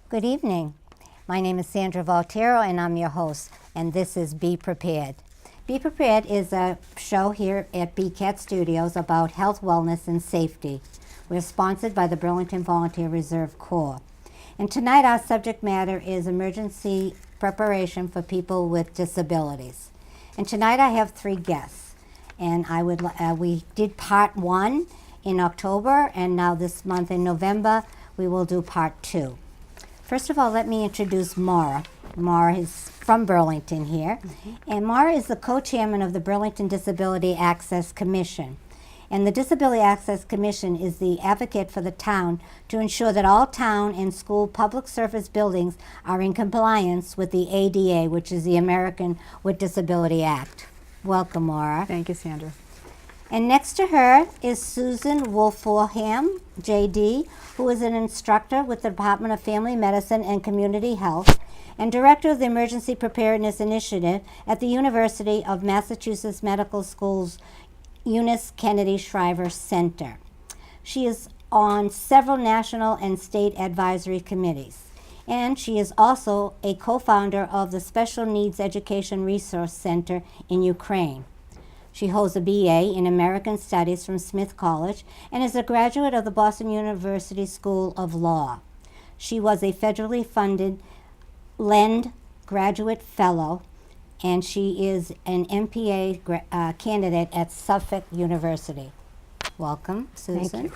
Good evening. My name is Sandra Voltero and I'm your host, and this is Be Prepared. Be Prepared is a show here at BCAT Studios about health, wellness, and safety. We're sponsored by the Burlington Volunteer Reserve Corps. And tonight our subject matter is emergency preparation for people with disabilities. And tonight I have three guests. And we did part one in October, and now this month in November we will do part two. First of all, let me introduce Maura. Maura is from Burlington here, and Maura is the co-chairman of the Burlington Disability Access Commission. And the Disability Access Commission is the advocate for the town to ensure that all town and school public service buildings are in compliance with the ADA, which is the American with Disability Act. Welcome, Maura. Thank you, Sandra. And next to her is Susan Wolf-Fordham, JD, who is an instructor with the Department of Family Medicine and Community Health and director of the Emergency Preparedness Initiative at the University of Massachusetts Medical School's Eunice Kennedy Shriver Center. She is on several national and state advisory committees, and she is also a co-founder of the Special Needs Education Resource Center in Ukraine. She holds a BA in American Studies from Smith College and is a graduate of the Boston University School of Law. She was a federally funded LEND graduate fellow, and she is an MPA candidate at Suffolk University. Welcome, Susan. Thank you.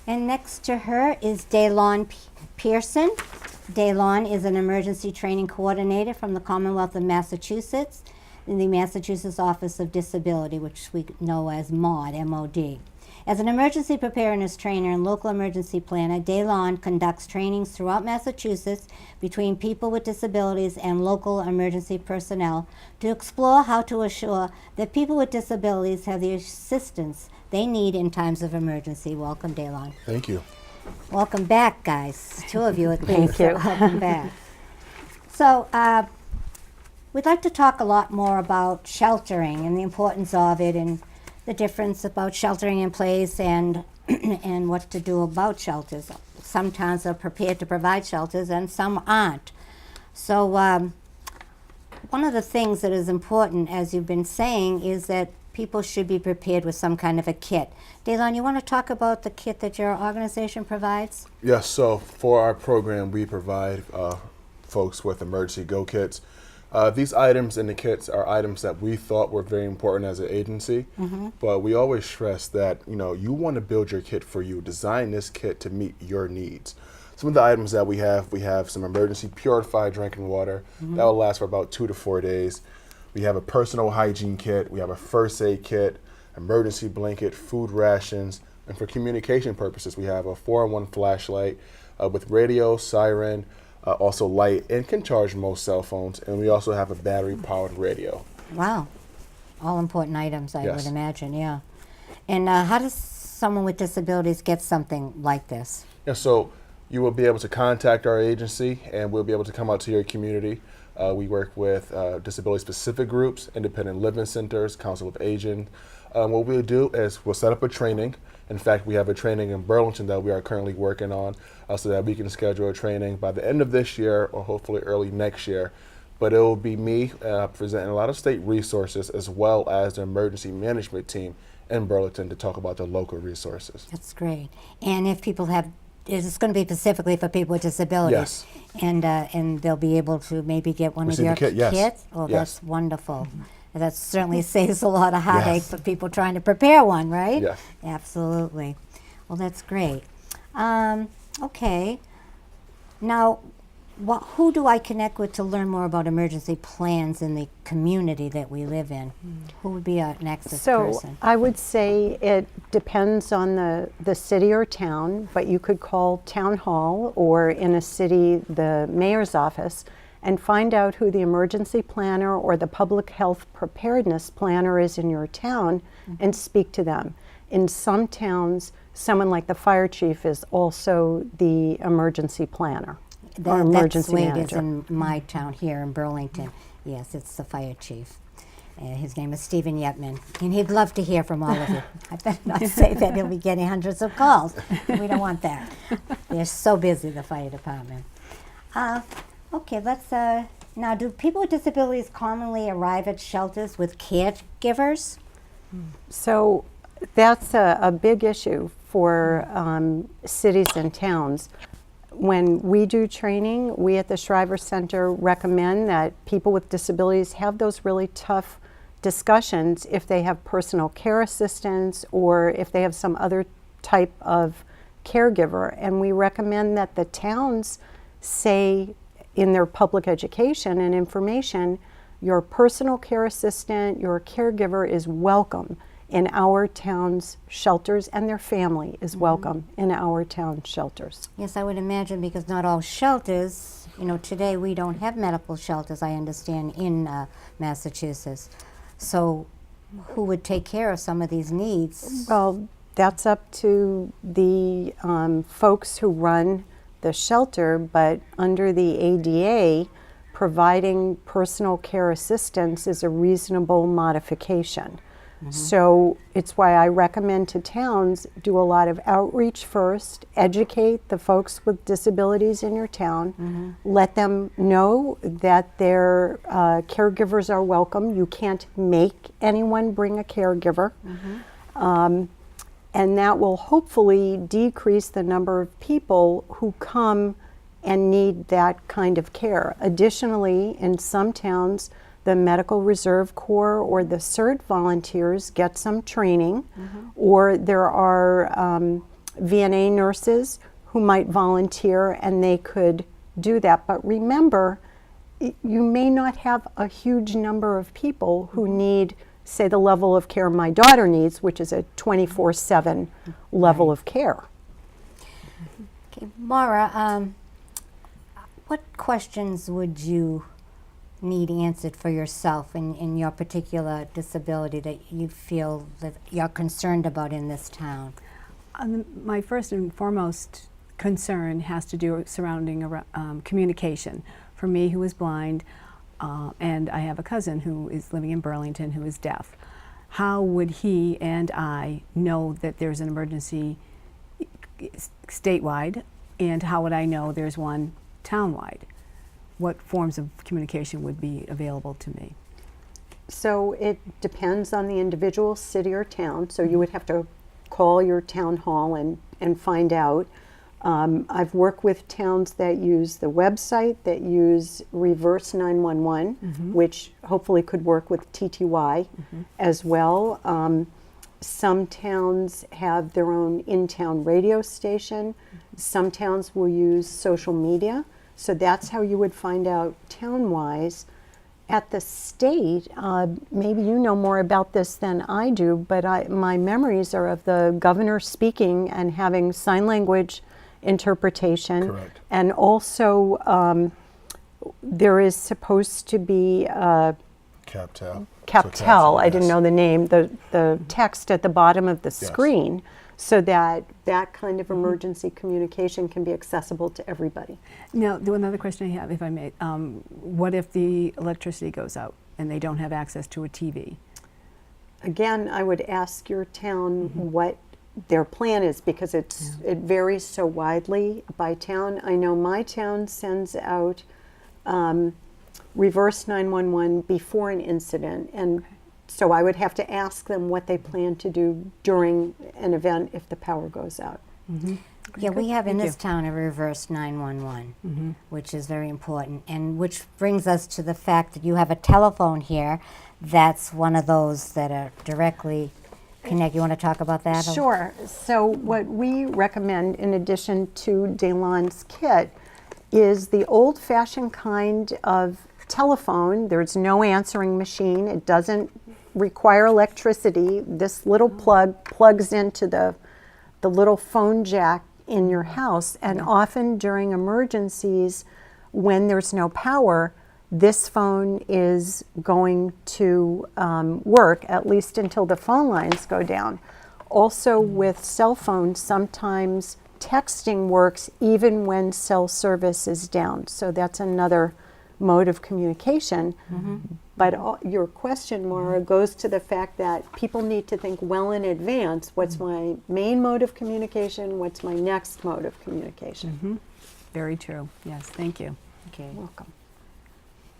And next to her is DaLonn Pearson. DaLonn is an emergency training coordinator from the Commonwealth of Massachusetts in the Massachusetts Office of Disability, which we know as MAUD, M-O-D. As an emergency preparedness trainer and local emergency planner, DaLonn conducts trainings throughout Massachusetts between people with disabilities and local emergency personnel to explore how to assure that people with disabilities have the assistance they need in times of emergency. Welcome, DaLonn. Thank you. Welcome back, guys. Two of you at least. Thank you. Welcome back. So, we'd like to talk a lot more about sheltering and the importance of it and the difference about sheltering in place and and what to do about shelters. Some towns are prepared to provide shelters and some aren't. So one of the things that is important, as you've been saying, is that people should be prepared with some kind of a kit. DaLonn, you want to talk about the kit that your organization provides? Yes, so for our program, we provide folks with emergency go kits. These items in the kits are items that we thought were very important as an agency, but we always stress that you want to build your kit for you. Design this kit to meet your needs. Some of the items that we have some emergency purified drinking water that will last for about 2 to 4 days. We have a personal hygiene kit. We have a first aid kit, emergency blanket, food rations, and for communication purposes, we have a 4-in-1 flashlight with radio, siren, also light, and can charge most cell phones. And we also have a battery-powered radio. Wow. All important items, I Yes. would imagine, yeah. And how does someone with disabilities get something like this? Yeah, so you will be able to contact our agency, and we'll be able to come out to your community. We work with disability-specific groups, independent living centers, council of aging. What we'll do is we'll set up a training. In fact, we have a training in Burlington that we are currently working on so that we can schedule a training by the end of this year or hopefully early next year. But it will be me presenting a lot of state resources as well as the emergency management team in Burlington to talk about the local resources. That's great. And if people is this going to be specifically for people with disabilities? Yes. And they'll be able to maybe get one Receive of your the kit, yes. kits? Oh, Yes. that's wonderful. That certainly saves a lot of heartache Yes. for people trying to prepare one, right? Yes. Absolutely. Well, that's great. Okay. Now, who do I connect with to learn more about emergency plans in the community that we live in? Who would be an access person? I would say it depends on the city or town, but you could call town hall or in a city, the mayor's office, and find out who the emergency planner or the public health preparedness planner is in your town and speak to them. In some towns, someone like the fire chief is also the emergency planner. Or emergency that's the way it is manager. in my town here in Burlington. Yes, it's the fire chief. His name is Stephen Yetman, and he'd love to hear from all of you. I better not say that he'll be getting hundreds of calls. We don't want that. They're so busy, the fire department. Okay, let's, now do people with disabilities commonly arrive at shelters with caregivers? So that's a big issue for cities and towns. When we do training, we at the Shriver Center recommend that people with disabilities have those really tough discussions if they have personal care assistants or if they have some other type of caregiver. And we recommend that the towns say in their public education and information, your personal care assistant, your caregiver is welcome in our town's shelters, and their family is welcome in our town shelters. Yes, I would imagine, because not all shelters, you know, today we don't have medical shelters, I understand, in Massachusetts. So who would take care of some of these needs? Well, that's up to the folks who run the shelter, but under the ADA, providing personal care assistance is a reasonable modification. So it's why I recommend to towns do a lot of outreach first, educate the folks with disabilities in your town, let them know that their caregivers are welcome. You can't make anyone bring a caregiver. And that will hopefully decrease the number of people who come and need that kind of care. Additionally, in some towns, the Medical Reserve Corps or the CERT volunteers get some training, or there are VNA nurses who might volunteer and they could do that. But remember, you may not have a huge number of people who need, say, the level of care my daughter needs, which is a 24/7 level of care. Okay, Maura, what questions would you need answered for yourself in your particular disability that you feel that you're concerned about in this town? My first and foremost concern has to do surrounding communication. For me, who is blind, and I have a cousin who is living in Burlington who is deaf. How would he and I know that there's an emergency statewide, and how would I know there's one townwide? What forms of communication would be available to me? So it depends on the individual city or town. So you would have to call your town hall and find out. I've worked with towns that use the website, that use reverse 911, which hopefully could work with TTY as well. Some towns have their own in-town radio station. Some towns will use social media. So that's how you would find out town-wise. At the state, maybe you know more about this than I do, but my memories are of the governor speaking and having sign language interpretation. Correct. And also there is supposed to be CapTel. CapTel, I didn't know the name, the text at the bottom of the screen, so that that kind of emergency communication can be accessible to everybody. Now, another question I have, if I may, what if the electricity goes out and they don't have access to a TV? Again, I would ask your town what their plan is, because it varies so widely by town. I know my town sends out reverse 911 before an incident, and so I would have to ask them what they plan to do during an event if the power goes out. Yeah, we have in this town a reverse 911, which is very important, and which brings us to the fact that you have a telephone here that's one of those that are directly connected. You want to talk about that? Sure. So what we recommend, in addition to DaLonn's kit, is the old-fashioned kind of telephone. There's no answering machine. It doesn't require electricity. This little plug plugs into the little phone jack in your house, and often during emergencies when there's no power, this phone is going to work, at least until the phone lines go down. Also with cell phones, sometimes texting works even when cell service is down, so that's another mode of communication. But your question, Maura, goes to the fact that people need to think well in advance. What's my main mode of communication? What's my next mode of communication? Very true. Yes, thank you. Okay. Welcome.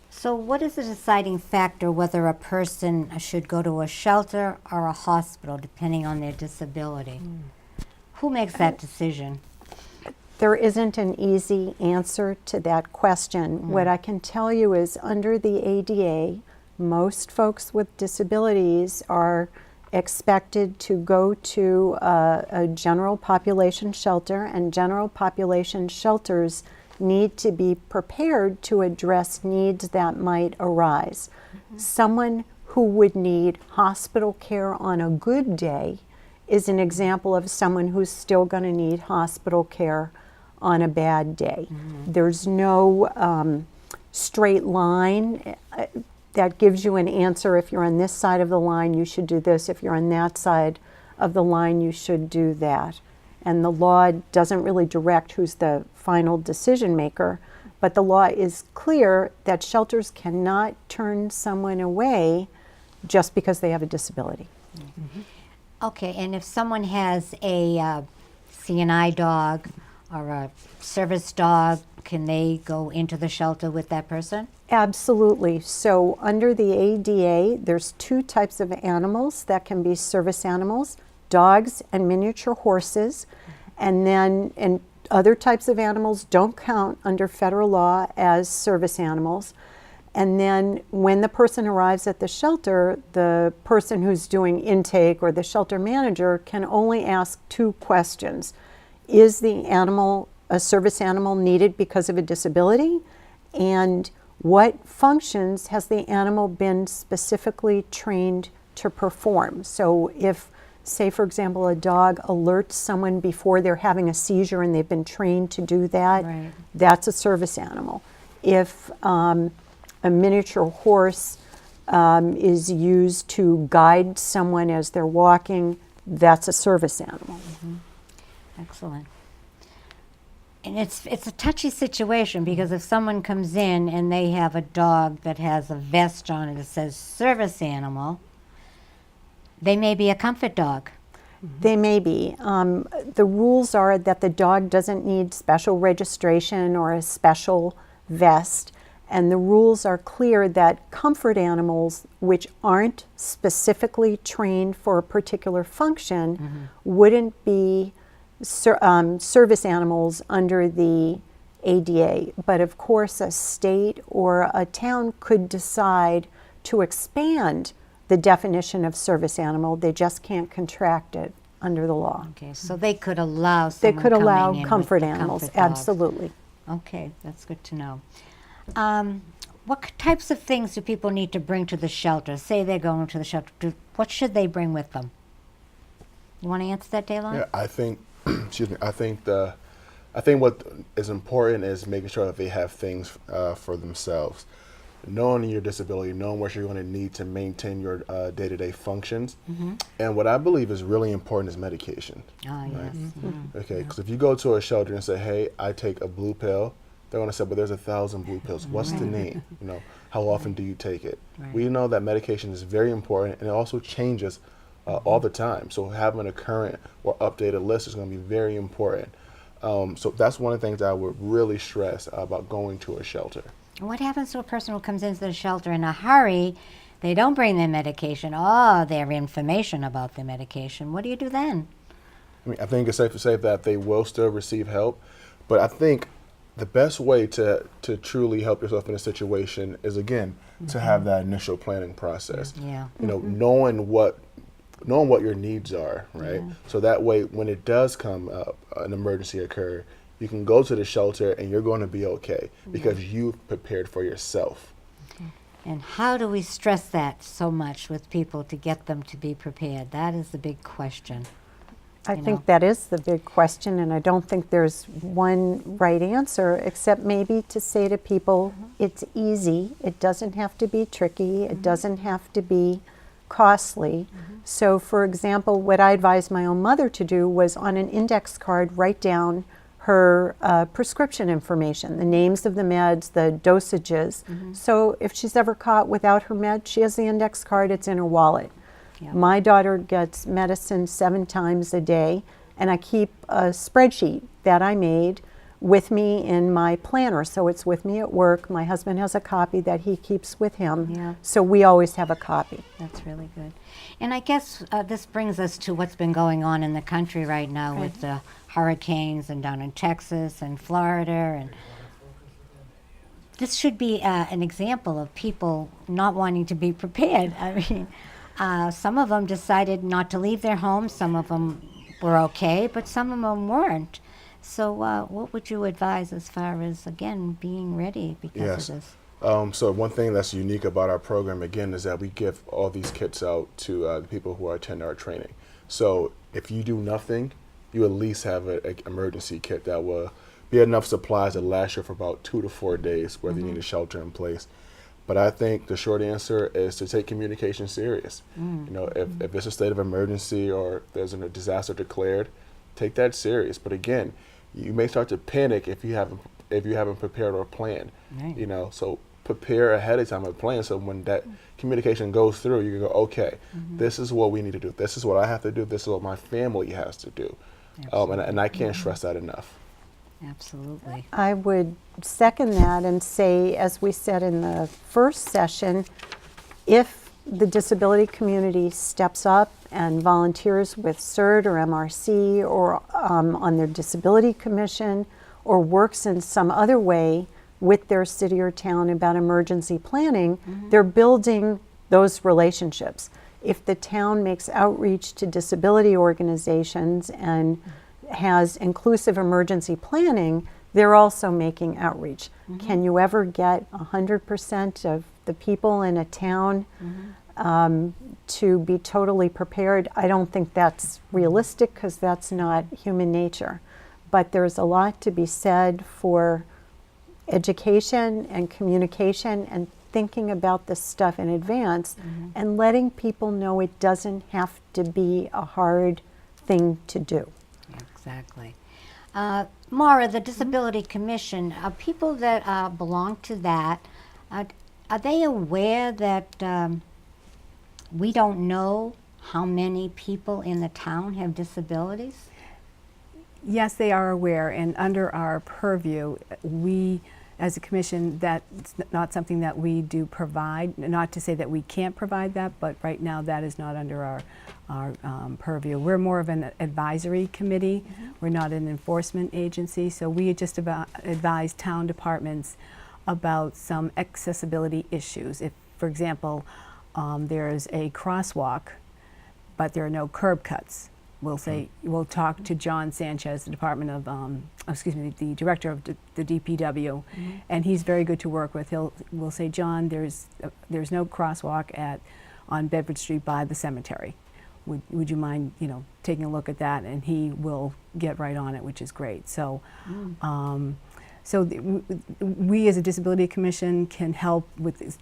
So what is the deciding factor whether a person should go to a shelter or a hospital depending on their disability? Who makes that decision? There isn't an easy answer to that question. What I can tell you is under the ADA, most folks with disabilities are expected to go to a general population shelter, and general population shelters need to be prepared to address needs that might arise. Someone who would need hospital care on a good day is an example of someone who's still going to need hospital care on a bad day. There's no straight line that gives you an answer. If you're on this side of the line, you should do this. If you're on that side of the line, you should do that. And the law doesn't really direct who's the final decision maker, but the law is clear that shelters cannot turn someone away just because they have a disability. Okay, and if someone has a CNI dog or a service dog, can they go into the shelter with that person? Absolutely. So under the ADA, there's two types of animals that can be service animals: dogs and miniature horses. And other types of animals don't count under federal law as service animals. And then when the person arrives at the shelter, the person who's doing intake or the shelter manager can only ask two questions. Is the animal a service animal needed because of a disability? And what functions has the animal been specifically trained to perform? So if, say for example, a dog alerts someone before they're having a seizure and they've been trained to do that, Right. that's a service animal. If a miniature horse is used to guide someone as they're walking, that's a service animal. Excellent. And it's a touchy situation because if someone comes in and they have a dog that has a vest on it that says service animal, they may be a comfort dog. They may be. The rules are that the dog doesn't need special registration or a special vest. And the rules are clear that comfort animals, which aren't specifically trained for a particular function, wouldn't be service animals under the ADA. But of course, a state or a town could decide to expand the definition of service animal. They just can't contract it under the law. Okay, so they could allow They someone could coming allow in with comfort the animals, comfort dog. absolutely. Okay, that's good to know. What types of things do people need to bring to the shelter? Say they're going to the shelter. What should they bring with them? You want to answer that, DaLonn? Yeah, I think, excuse me, I think what is important is making sure that they have things for themselves. Knowing your disability, knowing what you're going to need to maintain your day-to-day functions. And what I believe is really important is medication. Oh, yes. Okay, because if you go to a shelter and say, hey, I take a blue pill, they're going to say, but there's 1,000 blue pills. What's the need? You know, how often do you take it? Right. We know that medication is very important, and it also changes all the time. So having a current or updated list is going to be very important. So that's one of the things I would really stress about going to a shelter. What happens to a person who comes into the shelter in a hurry? They don't bring their medication or their information about their medication. What do you do then? I mean, I think it's safe to say that they will still receive help, but I think the best way to truly help yourself in a situation is, again, to have that initial planning process. Yeah. You know, knowing what your needs are, right? So that way, when it does come up, an emergency occur, you can go to the shelter and you're going to be okay because you've prepared for yourself. And how do we stress that so much with people to get them to be prepared? That is the big question. I You think know. that is the big question, and I don't think there's one right answer, except maybe to say to people, it's easy. It doesn't have to be tricky. It doesn't have to be costly. So, for example, what I advised my own mother to do was on an index card, write down her prescription information, the names of the meds, the dosages. So if she's ever caught without her med, she has the index card, it's in her wallet. Yeah. My daughter gets medicine 7 times a day, and I keep a spreadsheet that I made with me in my planner. So it's with me at work. My husband has a copy that he keeps with him. Yeah. So we always have a copy. That's really good. And I guess this brings us to what's been going on in the country right now with the hurricanes and down in Texas and Florida. And this should be an example of people not wanting to be prepared. I mean, some of them decided not to leave their homes. Some of them were okay, but some of them weren't. So what would you advise as far as, again, being ready because of this? So one thing that's unique about our program, again, is that we give all these kits out to the people who attend our training. So if you do nothing, you at least have an emergency kit that will be enough supplies to last you for about 2 to 4 days, whether you need a shelter in place. But I think the short answer is to take communication serious. You know, if it's a state of emergency or there's a disaster declared, take that serious. But again, you may start to panic if you haven't prepared or planned. Right. You know, so prepare ahead of time and plan. So when that communication goes through, you can go, okay, this is what we need to do. This is what I have to do. This is what my family has to do. And I can't stress that enough. Absolutely. I would second that and say, as we said in the first session, if the disability community steps up and volunteers with CERT or MRC or on their disability commission or works in some other way with their city or town about emergency planning, they're building those relationships. If the town makes outreach to disability organizations and has inclusive emergency planning, they're also making outreach. Can you ever get 100% of the people in a town to be totally prepared? I don't think that's realistic because that's not human nature. But there's a lot to be said for education and communication and thinking about this stuff in advance and letting people know it doesn't have to be a hard thing to do. Exactly. Maura, the Disability Commission, people that belong to that, are they aware that we don't know how many people in the town have disabilities? Yes, they are aware, and under our purview, we, as a commission, that's not something that we do provide. Not to say that we can't provide that, but right now that is not under our purview. We're more of an advisory committee. We're not an enforcement agency, so we just advise town departments about some accessibility issues. If, for example, there's a crosswalk, but there are no curb cuts, we'll say, we'll talk to John Sanchez, the Department of, the Director of the DPW, and he's very good to work with. We'll say, John, there's no crosswalk on Bedford Street by the cemetery. Would you mind, taking a look at that? And he will get right on it, which is great. So, we as a Disability Commission can help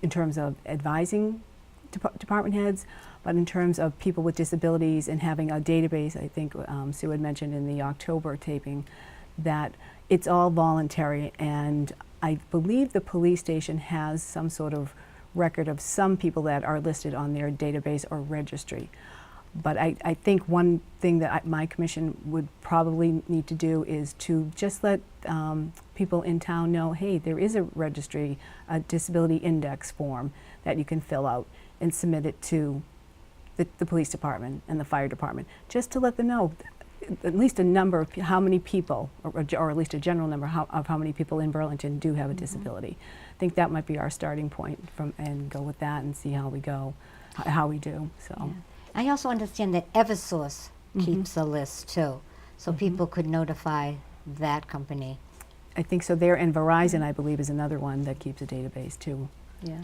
in terms of advising department heads, but in terms of people with disabilities and having a database, I think Sue had mentioned in the October taping that it's all voluntary, and I believe the police station has some sort of record of some people that are listed on their database or registry. But I think one thing that my commission would probably need to do is to just let people in town know, hey, there is a registry, a disability index form that you can fill out and submit it to the police department and the fire department, just to let them know at least a number of how many people, or at least a general number of how many people in Burlington do have a disability. I think that might be our starting point and go with that and see how we go, how we do. So. Yeah. I also understand that Eversource keeps a list too, so people could notify that company. I think so there, and Verizon, I believe, is another one that keeps a database too. Yeah.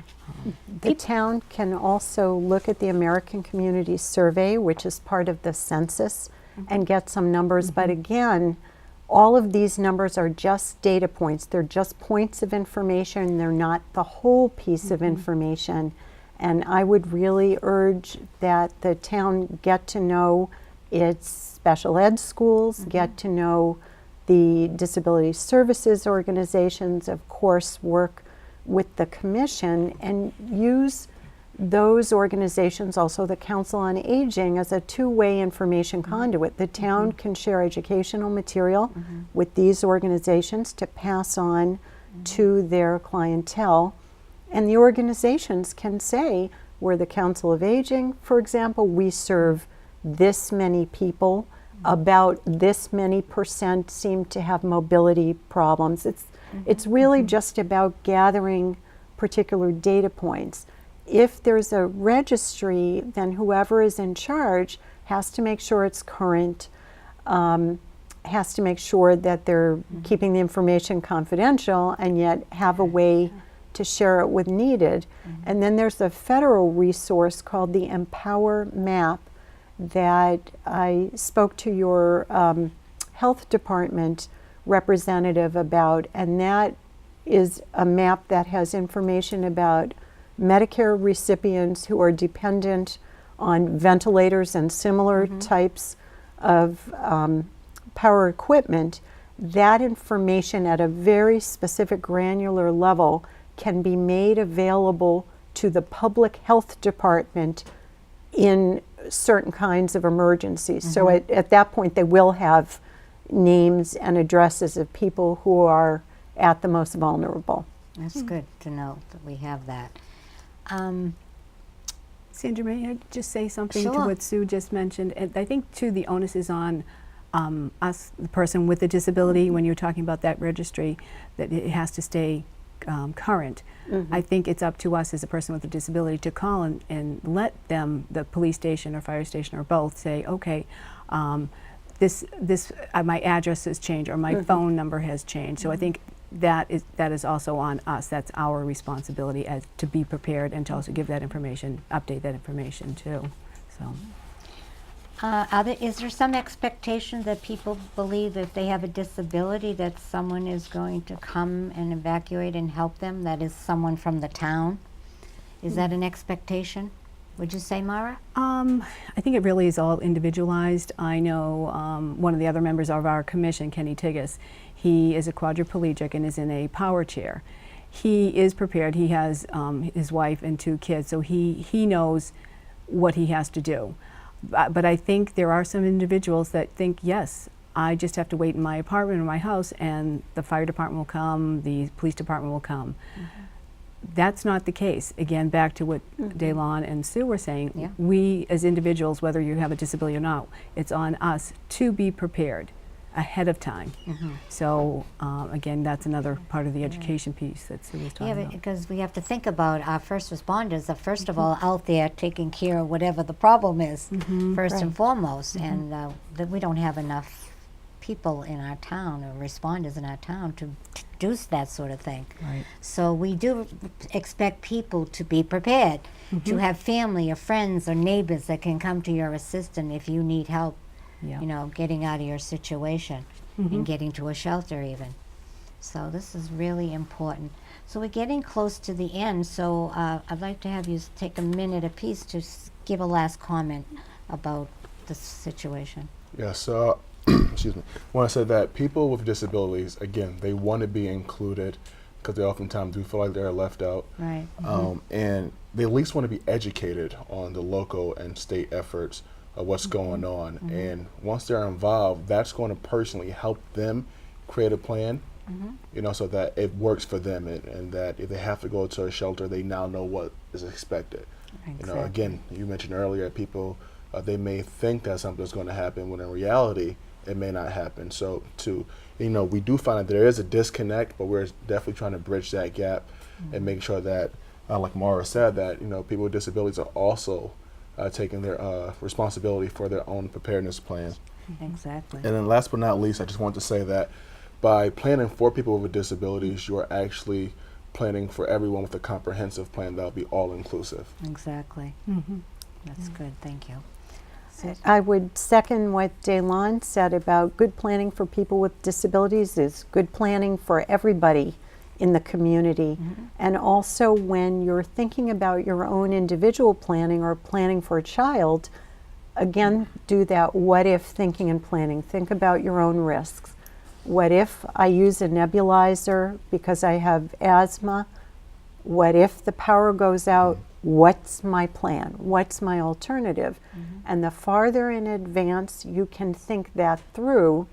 The town can also look at the American Community Survey, which is part of the census, and get some numbers. But again, all of these numbers are just data points. They're just points of information. They're not the whole piece of information. And I would really urge that the town get to know its special ed schools, get to know the disability services organizations, of course, work with the commission, and use those organizations, also the Council on Aging, as a two-way information conduit. The town can share educational material with these organizations to pass on to their clientele. And the organizations can say, we're the Council of Aging, for example, we serve this many people, about this many percent seem to have mobility problems. It's really just about gathering particular data points. If there's a registry, then whoever is in charge has to make sure it's current, has to make sure that they're keeping the information confidential, and yet have a way to share it when needed. And then there's a federal resource called the Empower Map that I spoke to your health department representative about, and that is a map that has information about Medicare recipients who are dependent on ventilators and similar types of power equipment. That information at a very specific granular level can be made available to the public health department in certain kinds of emergencies. So at that point they will have names and addresses of people who are at the most vulnerable. That's good to know that we have that. Sandra, may I just say something to Sure. what Sue just mentioned? And I think, too, the onus is on us, the person with the disability, when you're talking about that registry, that it has to stay current. I think it's up to us as a person with a disability to call and let them, the police station or fire station or both, say, okay, this my address has changed, or my phone number has changed. So I think that is also on us. That's our responsibility as to be prepared and to also give that information, update that information too. So. Is there some expectation that people believe if they have a disability that someone is going to come and evacuate and help them, that is someone from the town? Is that an expectation, would you say, Mara? I think it really is all individualized. I know one of the other members of our commission, Kenny Tigas, he is a quadriplegic and is in a power chair. He is prepared. He has his wife and 2 kids, so he knows what he has to do. But I think there are some individuals that think, yes, I just have to wait in my apartment or my house and the fire department will come, the police department will come. That's not the case. Again, back to what DaLonn and Sue were saying, we as individuals, whether you have a disability or not, it's on us to be prepared ahead of time. So again, that's another part of the education piece that Sue was talking about. Because we have to think about our first responders are first of all out there taking care of whatever the problem is, first and foremost, and that we don't have enough people in our town or responders in our town to do that sort of thing. Right. So we do expect people to be prepared, to have family or friends or neighbors that can come to your assistance if you need help. You know, getting out of your situation and getting to a shelter even. So this is really important. So we're getting close to the end, so I'd like to have you take a minute apiece to give a last comment about this situation. Yes, excuse me. I want to say that people with disabilities, again, they want to be included because they oftentimes do feel like they're left out. Right. And they at least want to be educated on the local and state efforts of what's going on. And once they're involved, that's going to personally help them create a plan, you know, so that it works for them, and that if they have to go to a shelter, they now know what is expected. Exactly. You know, again, you mentioned earlier, people, they may think that something's going to happen when in reality, it may not happen. So you know, we do find that there is a disconnect, but we're definitely trying to bridge that gap and make sure that, like Mara said, that, you know, people with disabilities are also taking their responsibility for their own preparedness plan. Exactly. And then last but not least, I just want to say that by planning for people with disabilities, you are actually planning for everyone with a comprehensive plan that will be all-inclusive. Exactly. That's good, thank you. I would second what DaLonn said about good planning for people with disabilities is good planning for everybody in the community. And also when you're thinking about your own individual planning or planning for a child, again, do that what if thinking and planning. Think about your own risks. What if I use a nebulizer because I have asthma? What if the power goes out what's my plan? What's my alternative? And the farther in advance you can think that through,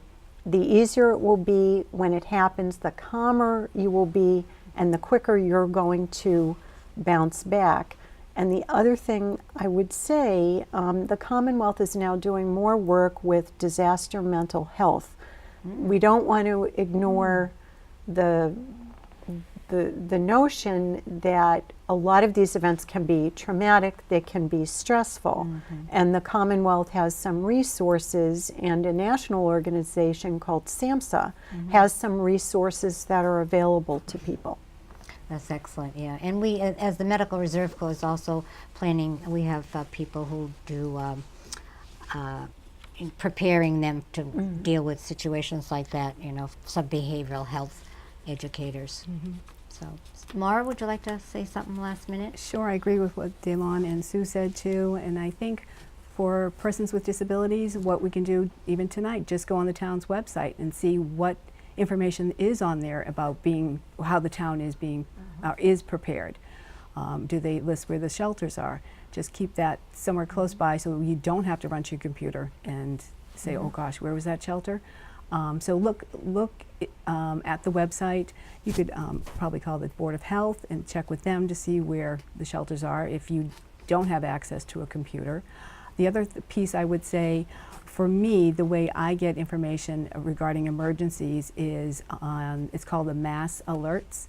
the easier it will be when it happens, the calmer you will be, and the quicker you're going to bounce back. And the other thing I would say, the Commonwealth is now doing more work with disaster mental health. We don't want to ignore the notion that a lot of these events can be traumatic, they can be stressful, and the Commonwealth has some resources, and a national organization called SAMHSA has some resources that are available to people. That's excellent, yeah. And we, as the Medical Reserve Corps, is also planning, we have people who do preparing them to deal with situations like that, you know, some behavioral health educators. So, Maura, would you like to say something last minute? Sure, I agree with what DaLonn and Sue said too, and I think for persons with disabilities, what we can do even tonight, just go on the town's website and see what information is on there about how the town is is prepared. Do they list where the shelters are? Just keep that somewhere close by so you don't have to run to your computer and say, oh gosh, where was that shelter? So look at the website. You could probably call the Board of Health and check with them to see where the shelters are if you don't have access to a computer. The other piece I would say, for me, the way I get information regarding emergencies is it's called the Mass Alerts.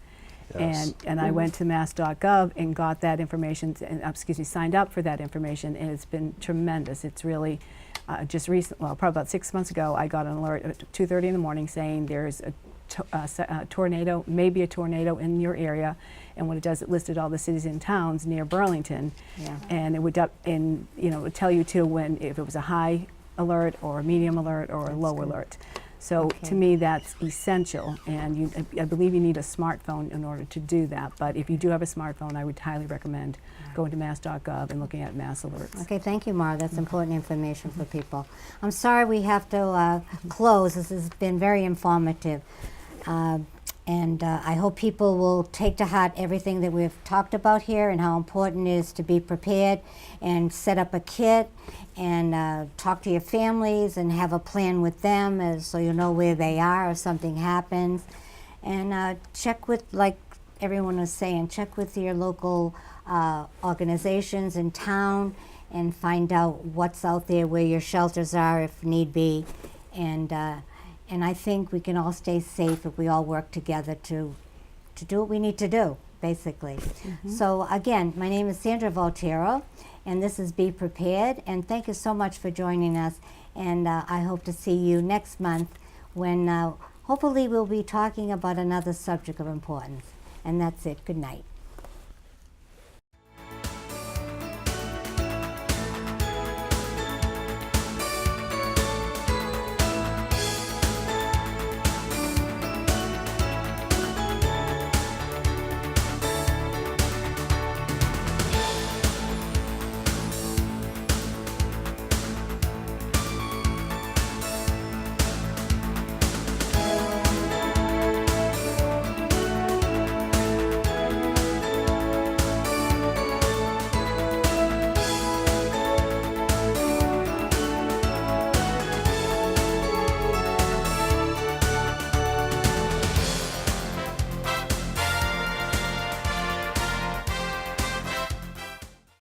Yes. And I went to mass.gov and got that information, and signed up for that information, and it's been tremendous. It's really just recent, well, probably about 6 months ago, I got an alert at 2:30 in the morning saying there's a tornado, maybe a tornado in your area, and what it does, it listed all the cities and towns near Burlington, and it would it would tell you too if it was a high alert or a medium alert or a low alert. So to me, that's essential, and I believe you need a smartphone in order to do that. But if you do have a smartphone, I would highly recommend going to mass.gov and looking at mass alerts. Okay, thank you, Maura. That's important information for people. I'm sorry we have to close. This has been very informative. And I hope people will take to heart everything that we've talked about here and how important it is to be prepared and set up a kit and talk to your families and have a plan with them so you know where they are if something happens. And check with, like everyone was saying, check with your local organizations in town and find out what's out there, where your shelters are if need be. And I think we can all stay safe if we all work together to do what we need to do, basically. So again, my name is Sandra Volterro, and this is Be Prepared. And thank you so much for joining us. And I hope to see you next month when hopefully we'll be talking about another subject of importance. And that's it. Good night.